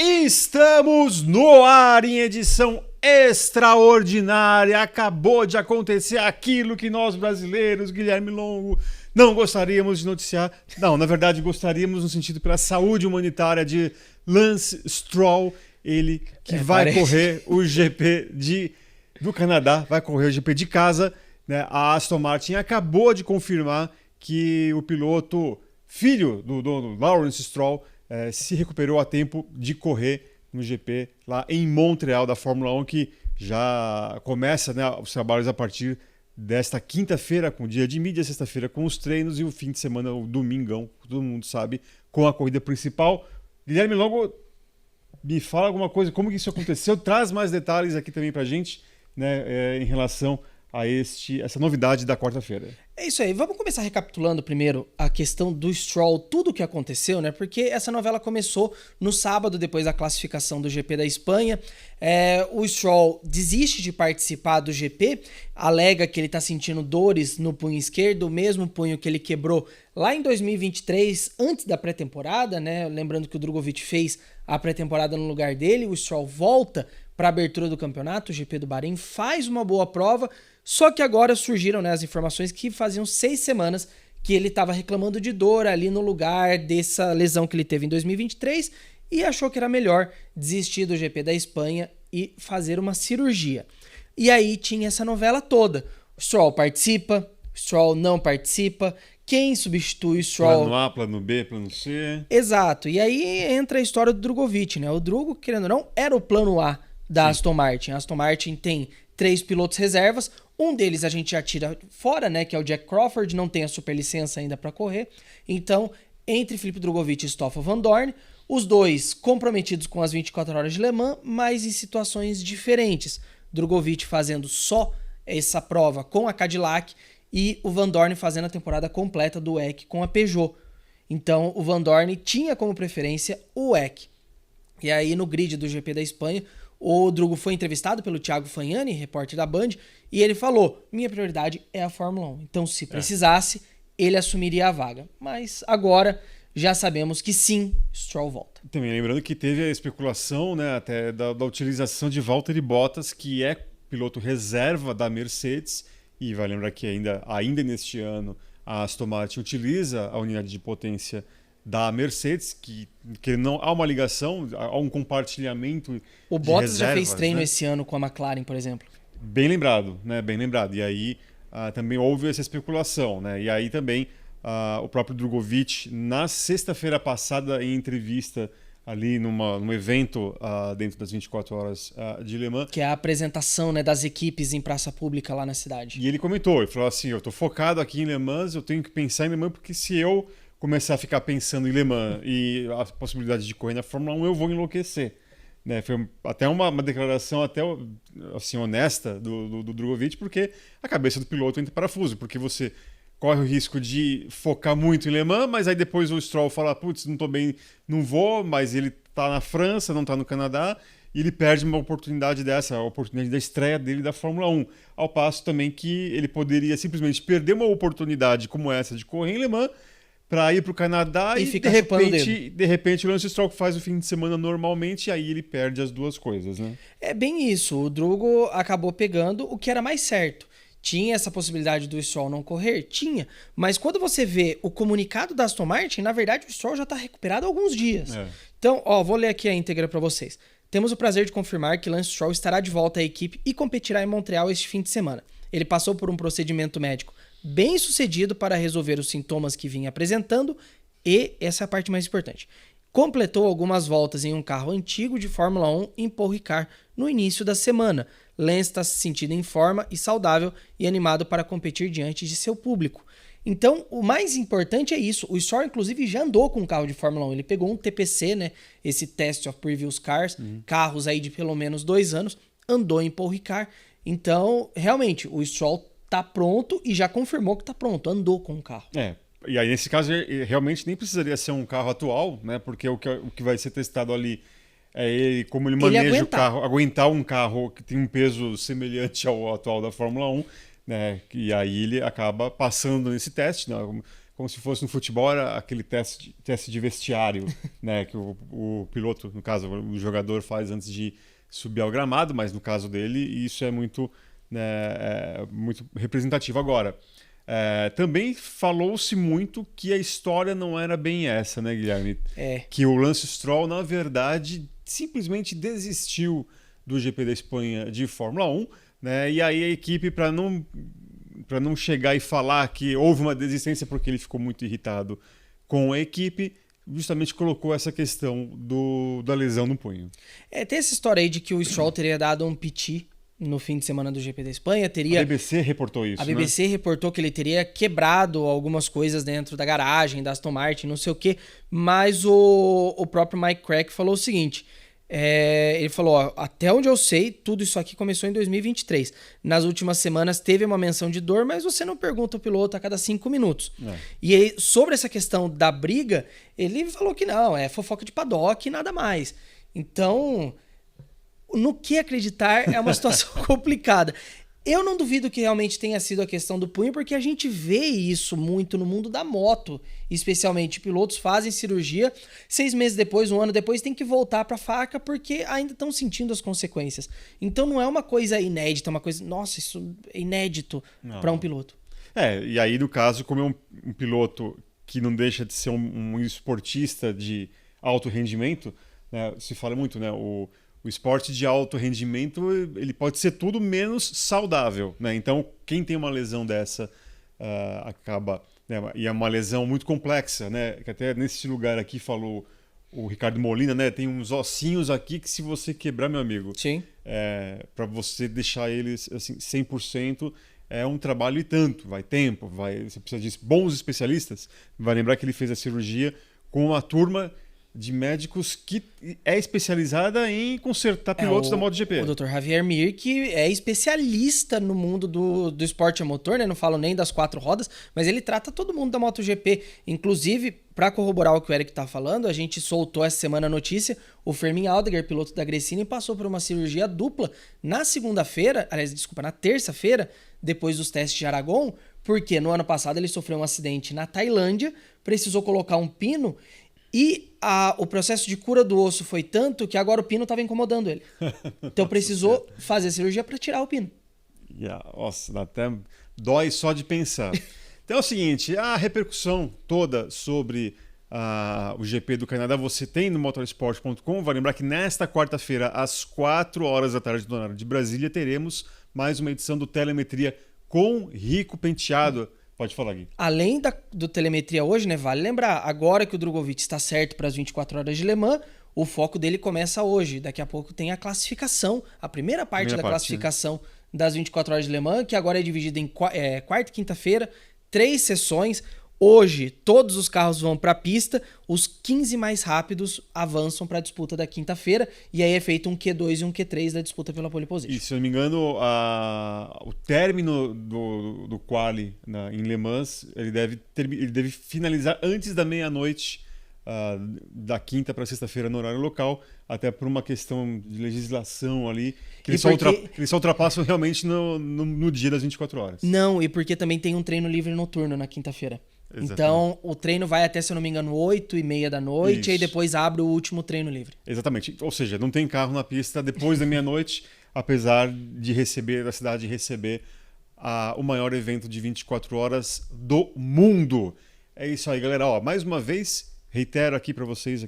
Estamos no ar em edição extraordinária. Acabou de acontecer aquilo que nós brasileiros, Guilherme Longo, não gostaríamos de noticiar. Não, na verdade gostaríamos no sentido pela saúde humanitária de Lance Stroll, ele que vai correr o GP do Canadá, vai correr o GP de casa, né? A Aston Martin acabou de confirmar que o piloto, filho do dono, Lawrence Stroll, se recuperou a tempo de correr no GP lá em Montreal da Fórmula 1, que já começa, né, os trabalhos a partir desta quinta-feira, com o dia de mídia, sexta-feira com os treinos e o fim de semana, o domingão, todo mundo sabe, com a corrida principal. Guilherme Longo, me fala alguma coisa, como que isso aconteceu? Traz mais detalhes aqui também pra gente, né, em relação a essa novidade da quarta-feira. É isso aí, vamos começar recapitulando primeiro a questão do Stroll, tudo o que aconteceu, né? Porque essa novela começou no sábado, depois da classificação do GP da Espanha. O Stroll desiste de participar do GP, alega que ele está sentindo dores no punho esquerdo, o mesmo punho que ele quebrou lá em 2023, antes da pré-temporada, né? Lembrando que o Drugovich fez a pré-temporada no lugar dele, o Stroll volta para a abertura do campeonato, o GP do Bahrein, faz uma boa prova. Só que agora surgiram, né, as informações que faziam 6 semanas que ele estava reclamando de dor ali no lugar dessa lesão que ele teve em 2023 e achou que era melhor desistir do GP da Espanha e fazer uma cirurgia. E aí tinha essa novela toda. O Stroll participa, o Stroll não participa, quem substitui o Stroll... Plano A, plano B, plano C... Exato, e aí entra a história do Drugovich, né? O Drugo, querendo ou não, era o plano A da Aston Martin. A Aston Martin tem 3 pilotos reservas. Um deles a gente já tira fora, né, que é o Jack Crawford, não tem a superlicença ainda para correr. Então, entre Felipe Drugovich e Stoffel Vandoorne, os dois comprometidos com as 24 horas de Le Mans, mas em situações diferentes. Drugovich fazendo só essa prova com a Cadillac e o Vandoorne fazendo a temporada completa do WEC com a Peugeot. Então, o Vandoorne tinha como preferência o WEC. E aí, no grid do GP da Espanha, o Drugo foi entrevistado pelo Thiago Fagnani, repórter da Band, e ele falou, minha prioridade é a Fórmula 1. Então, se precisasse, ele assumiria a vaga. Mas agora já sabemos que sim, Stroll volta. Também lembrando que teve a especulação, né, até da utilização de Valtteri Bottas, que é piloto reserva da Mercedes, e vai lembrar que ainda neste ano a Aston Martin utiliza a unidade de potência da Mercedes, que não há uma ligação, há um compartilhamento. O Bottas já fez treino, né, esse ano com a McLaren, por exemplo. Bem lembrado, né? Bem lembrado. E aí também houve essa especulação, né? E aí também o próprio Drugovich, na sexta-feira passada, em entrevista ali num evento dentro das 24 horas de Le Mans. Que é a apresentação, né, das equipes em praça pública lá na cidade. E ele comentou, ele falou assim, eu tô focado aqui em Le Mans, eu tenho que pensar em Le Mans, porque se eu começar a ficar pensando em Le Mans e a possibilidade de correr na Fórmula 1, eu vou enlouquecer. Né? Foi até uma declaração até assim, honesta do Drugovich, porque a cabeça do piloto entra em parafuso, porque você corre o risco de focar muito em Le Mans, mas aí depois o Stroll fala, putz, não tô bem, não vou, mas ele tá na França, não tá no Canadá, e ele perde uma oportunidade dessa, a oportunidade da estreia dele da Fórmula 1. Ao passo também que ele poderia simplesmente perder uma oportunidade como essa de correr em Le Mans, para ir para o Canadá e de repente o Lance Stroll faz o fim de semana normalmente e aí ele perde as duas coisas, né? É bem isso, o Drugo acabou pegando o que era mais certo. Tinha essa possibilidade do Stroll não correr? Tinha, mas quando você vê o comunicado da Aston Martin, na verdade o Stroll já está recuperado há alguns dias. Então, vou ler aqui a íntegra para vocês. Temos o prazer de confirmar que Lance Stroll estará de volta à equipe e competirá em Montreal este fim de semana. Ele passou por um procedimento médico bem sucedido para resolver os sintomas que vinha apresentando e, essa é a parte mais importante, completou algumas voltas em um carro antigo de Fórmula 1 em Paul Ricard no início da semana. Lance está se sentindo em forma e saudável e animado para competir diante de seu público. Então, o mais importante é isso. O Stroll, inclusive, já andou com um carro de Fórmula 1. Ele pegou um TPC, né? Esse Test of Previous Cars, carros aí de pelo menos 2 anos, andou em Paul Ricard. Então, realmente, o Stroll tá pronto e já confirmou que tá pronto, andou com o carro. E aí nesse caso realmente nem precisaria ser um carro atual, né? Porque o que vai ser testado ali é como ele maneja o carro, aguentar um carro que tem um peso semelhante ao atual da Fórmula 1, né? E aí ele acaba passando nesse teste, né? como se fosse no futebol, era aquele teste de vestiário, né, que o piloto, no caso, o jogador faz antes de subir ao gramado, mas no caso dele, isso é muito, né, muito representativo. Agora, também falou-se muito que a história não era bem essa, né, Guilherme? Que o Lance Stroll, na verdade, simplesmente desistiu do GP da Espanha de Fórmula 1, né, e aí a equipe, para não chegar e falar que houve uma desistência porque ele ficou muito irritado com a equipe, justamente colocou essa questão da lesão no punho. Tem essa história aí de que o Stroll teria dado um piti no fim de semana do GP da Espanha. A BBC reportou isso, A BBC reportou que ele teria quebrado algumas coisas dentro da garagem da Aston Martin, não sei o quê, mas o próprio Mike Crack falou o seguinte... ele falou, ó, até onde eu sei, tudo isso aqui começou em 2023. Nas últimas semanas teve uma menção de dor, mas você não pergunta ao piloto a cada 5 minutos. E aí, sobre essa questão da briga, ele falou que não, é fofoca de paddock e nada mais. Então, no que acreditar é uma situação complicada. Eu não duvido que realmente tenha sido a questão do punho, porque a gente vê isso muito no mundo da moto, especialmente. Pilotos fazem cirurgia, 6 meses depois, 1 ano depois, tem que voltar para a faca porque ainda estão sentindo as consequências. Então não é uma coisa inédita, uma coisa... Nossa, isso é inédito para um piloto. E aí no caso, como é um piloto que não deixa de ser um esportista de alto rendimento, né, se fala muito, né, o esporte de alto rendimento, ele pode ser tudo menos saudável, né? Então, quem tem uma lesão dessa acaba... Né? E é uma lesão muito complexa, né? Que até nesse lugar aqui falou o Ricardo Molina, né? Tem uns ossinhos aqui que se você quebrar, meu amigo... Sim. Para você deixar eles assim, 100%, é um trabalho e tanto. Vai tempo, você precisa de bons especialistas. Vai lembrar que ele fez a cirurgia com uma turma de médicos que é especializada em consertar pilotos da MotoGP. O Dr. Javier Mir, que é especialista no mundo do esporte a motor, né? Não falo nem das 4 rodas, mas ele trata todo mundo da MotoGP. Inclusive, para corroborar o que o Eric tá falando, a gente soltou essa semana a notícia, o Fermin Aldeguer, piloto da Gresini, passou por uma cirurgia dupla na terça-feira, depois dos testes de Aragon, porque no ano passado ele sofreu um acidente na Tailândia, precisou colocar um pino e o processo de cura do osso foi tanto que agora o pino estava incomodando ele. Então precisou fazer a cirurgia para tirar o pino. Nossa, até dói só de pensar. Então é o seguinte, a repercussão toda sobre o GP do Canadá você tem no motorsport.com. Vai lembrar que nesta quarta-feira, às 4 horas da tarde do horário de Brasília, teremos mais uma edição do Telemetria com Rico Penteado. Pode falar, Gui. Além do telemetria hoje, né? Vale lembrar, agora que o Drogovic está certo para as 24 horas de Le Mans, o foco dele começa hoje. Daqui a pouco tem a classificação, a primeira parte da classificação, né, das 24 horas de Le Mans, que agora é dividida em quarta e quinta-feira, 3 sessões. Hoje, todos os carros vão para a pista, os 15 mais rápidos avançam para a disputa da quinta-feira, e aí é feito um Q2 e um Q3 da disputa pela pole position. E se eu não me engano, o término do quali em Le Mans, ele deve finalizar antes da meia-noite da quinta para sexta-feira no horário local, até por uma questão de legislação ali, que eles só ultrapassam realmente no dia das 24 horas. Não, e porque também tem um treino livre noturno na quinta-feira. Exatamente. Então, o treino vai até, se eu não me engano, 8h30 da noite. Isso. E aí depois abre o último treino livre. Exatamente. Ou seja, não tem carro na pista depois da meia-noite, apesar da cidade receber o maior evento de 24 horas do mundo. É isso aí, galera. Mais uma vez, reitero aqui para vocês,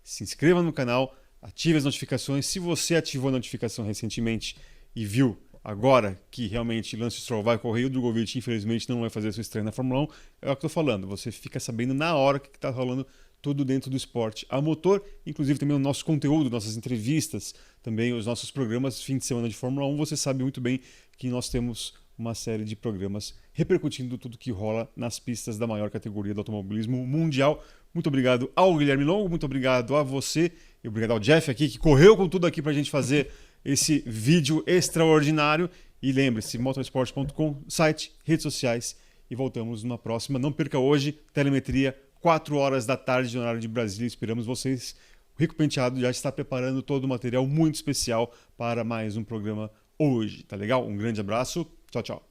se inscreva no canal, ative as notificações. Se você ativou a notificação recentemente e viu agora que realmente Lance Stroll vai correr e o Drogovic, infelizmente, não vai fazer sua estreia na Fórmula 1, é o que eu estou falando. Você fica sabendo na hora que está rolando tudo dentro do esporte a motor, inclusive também o nosso conteúdo, nossas entrevistas, também os nossos programas fim de semana de Fórmula 1. Você sabe muito bem que nós temos uma série de programas repercutindo tudo que rola nas pistas da maior categoria do automobilismo mundial. Muito obrigado ao Guilherme Longo, muito obrigado a você e obrigado ao Jeff aqui, que correu com tudo aqui para a gente fazer esse vídeo extraordinário. E lembre-se, motorsport.com, site, redes sociais, e voltamos numa próxima. Não perca hoje, telemetria, 4 horas da tarde no horário de Brasília. Esperamos vocês. O Rico Penteado já está preparando todo o material muito especial para mais um programa hoje. Tá legal? Um grande abraço. Tchau, tchau.